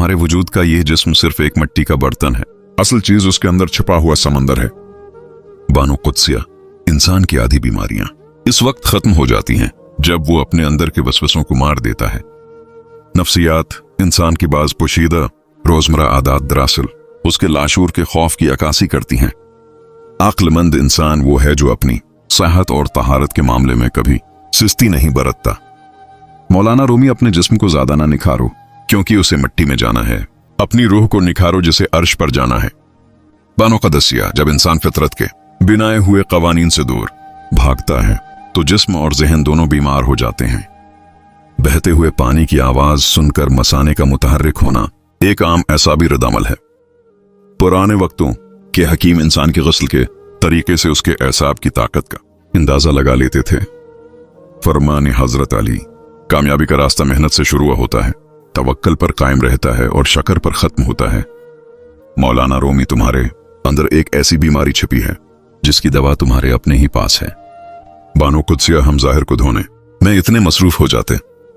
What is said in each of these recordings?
तुम्हारे वजूद का यह जिस्म सिर्फ एक मिट्टी का बर्तन है, असल चीज उसके अंदर छिपा हुआ समंदर है। बानो कुद्सिया, इंसान की आधी बीमारियां इस वक्त खत्म हो जाती हैं जब वो अपने अंदर के वसवसों को मार देता है। नफ्सियात इंसान की बाज पोशीदा रोजमर्रा आदात दरअसल उसके लाशूर के खौफ की अक्कासी करती हैं। अक्लमंद इंसान वो है जो अपनी सेहत और तहारत के मामले में कभी सुस्ती नहीं बरतता। मौलाना रूमी, अपने जिस्म को ज्यादा ना निखारो क्योंकि उसे मिट्टी में जाना है, अपनी रूह को निखारो जिसे अर्श पर जाना है। बानो कदसिया, जब इंसान फितरत के बिनाए हुए कवानीन से दूर भागता है तो जिस्म और जहन दोनों बीमार हो जाते हैं। बहते हुए पानी की आवाज सुनकर मसाने का मुतहर्रिक होना एक आम ऐसाबी रद्दअमल है। पुराने वक्तों के हकीम इंसान के गस्ल के तरीके से उसके एसाब की ताकत का अंदाजा लगा लेते थे। फरमान हजरत अली, कामयाबी का रास्ता मेहनत से शुरू होता है, तवक्कल पर कायम रहता है और शक्र पर खत्म होता है। मौलाना रूमी, तुम्हारे अंदर एक ऐसी बीमारी छिपी है जिसकी दवा तुम्हारे अपने ही पास है। बानो कुद्सिया, हम जाहिर को धोने में इतने मसरूफ हो जाते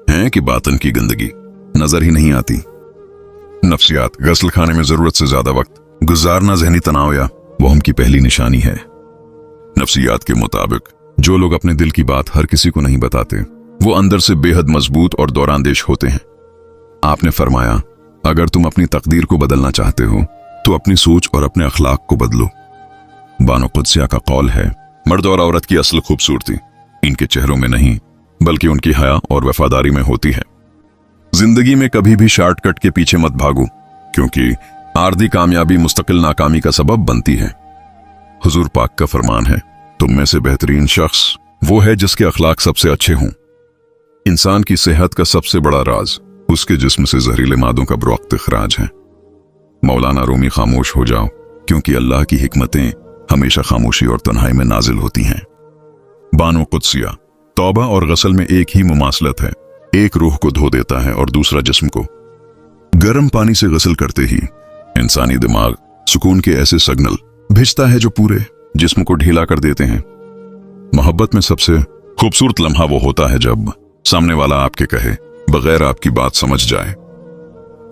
हैं कि बातन की गंदगी नजर ही नहीं आती। नफ्सियात, गस्ल खाने में जरूरत से ज्यादा वक्त गुजारना जहनी तनाव या वहम की पहली निशानी है। नफ्सियात के मुताबिक जो लोग अपने दिल की बात हर किसी को नहीं बताते वो अंदर से बेहद मजबूत और दौरानदेश होते हैं। आपने फरमाया, अगर तुम अपनी तकदीर को बदलना चाहते हो तो अपनी सोच और अपने अखलाक को बदलो। बानो कुद्सिया का कौल है, मर्द और औरत की असल खूबसूरती इनके चेहरों में नहीं बल्कि उनकी हया और वफादारी में होती है। जिंदगी में कभी भी शॉर्टकट के पीछे मत भागो क्योंकि आर्दी कामयाबी मुस्तकिल नाकामी का सबब बनती है। हुजूर पाक का फरमान है, तुम में से बेहतरीन शख्स वो है जिसके अखलाक सबसे अच्छे हों। इंसान की सेहत का सबसे बड़ा राज उसके जिस्म से जहरीले मादों का बरवक्त इखराज है। मौलाना रूमी, खामोश हो जाओ क्योंकि अल्लाह की हिकमतें हमेशा खामोशी और तन्हाई में नाजिल होती हैं। बानो कुद्सिया, तौबा और गसल में एक ही मुमासलत है, एक रूह को धो देता है और दूसरा जिस्म को। गर्म पानी से गसल करते ही इंसानी दिमाग सुकून के ऐसे सिग्नल भेजता है जो पूरे जिस्म को ढीला कर देते हैं। मोहब्बत में सबसे खूबसूरत लम्हा वो होता है जब सामने वाला आपके कहे बगैर आपकी बात समझ जाए।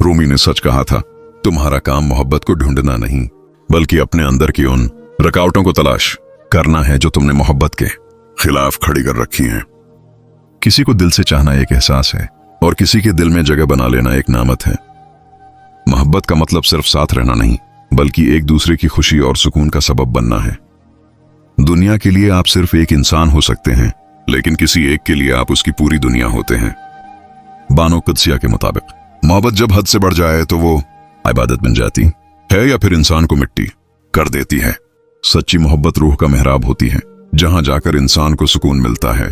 रूमी ने सच कहा था, तुम्हारा काम मोहब्बत को ढूंढना नहीं बल्कि अपने अंदर की उन रुकावटों को तलाश करना है जो तुमने मोहब्बत के खिलाफ खड़ी कर रखी हैं। किसी को दिल से चाहना एक एहसास है और किसी के दिल में जगह बना लेना एक नामत है। मोहब्बत का मतलब सिर्फ साथ रहना नहीं बल्कि एक दूसरे की खुशी और सुकून का सबब बनना है। दुनिया के लिए आप सिर्फ एक इंसान हो सकते हैं लेकिन किसी एक के लिए आप उसकी पूरी दुनिया होते हैं। बानो कुद्सिया के मुताबिक मोहब्बत जब हद से बढ़ जाए तो वो इबादत बन जाती है या फिर इंसान को मिट्टी कर देती है। सच्ची मोहब्बत रूह का मेहराब होती है जहां जाकर इंसान को सुकून मिलता है।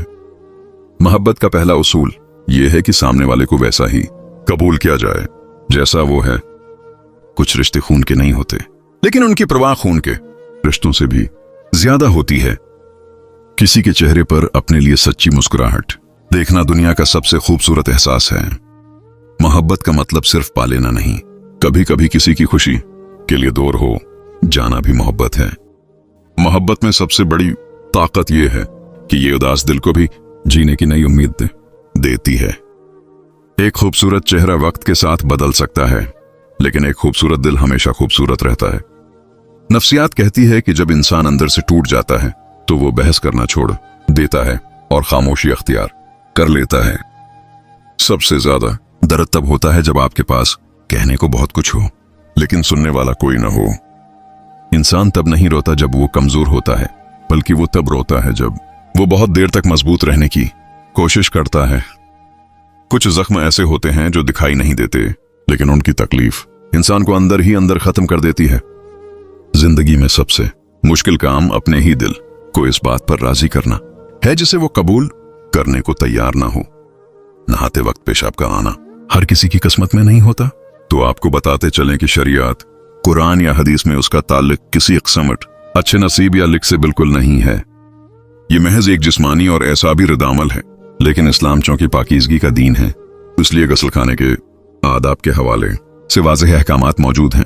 मोहब्बत का पहला उसूल यह है कि सामने वाले को वैसा ही कबूल किया जाए जैसा वो है। कुछ रिश्ते खून के नहीं होते लेकिन उनकी परवाह खून के रिश्तों से भी ज्यादा होती है। किसी के चेहरे पर अपने लिए सच्ची मुस्कुराहट देखना दुनिया का सबसे खूबसूरत एहसास है। मोहब्बत का मतलब सिर्फ पा लेना नहीं, कभी कभी किसी की खुशी के लिए दूर हो जाना भी मोहब्बत है। मोहब्बत में सबसे बड़ी ताकत यह है कि ये उदास दिल को भी जीने की नई उम्मीद देती है। एक खूबसूरत चेहरा वक्त के साथ बदल सकता है लेकिन एक खूबसूरत दिल हमेशा खूबसूरत रहता है। नफ्सियात कहती है कि जब इंसान अंदर से टूट जाता है तो वो बहस करना छोड़ देता है और खामोशी अख्तियार कर लेता है। सबसे ज्यादा दर्द तब होता है जब आपके पास कहने को बहुत कुछ हो लेकिन सुनने वाला कोई न हो। इंसान तब नहीं रोता जब वो कमजोर होता है बल्कि वो तब रोता है जब वो बहुत देर तक मजबूत रहने की कोशिश करता है। कुछ जख्म ऐसे होते हैं जो दिखाई नहीं देते लेकिन उनकी तकलीफ इंसान को अंदर ही अंदर खत्म कर देती है। जिंदगी में सबसे मुश्किल काम अपने ही दिल को इस बात पर राजी करना है जिसे वो कबूल करने को तैयार ना हो। नहाते वक्त पेशाब का आना हर किसी की किस्मत में नहीं होता, तो आपको बताते चलें कि शरीयत, कुरान या हदीस में उसका ताल्लुक किसी इक़्समत, अच्छे नसीब या लिख से बिल्कुल नहीं है। ये महज एक जिस्मानी और एसाबी रद्दअमल है, लेकिन इस्लाम चूंकि पाकीज़गी का दीन है इसलिए गस्ल खाने के आदाब के हवाले से वाज़ेह अहकामात मौजूद हैं।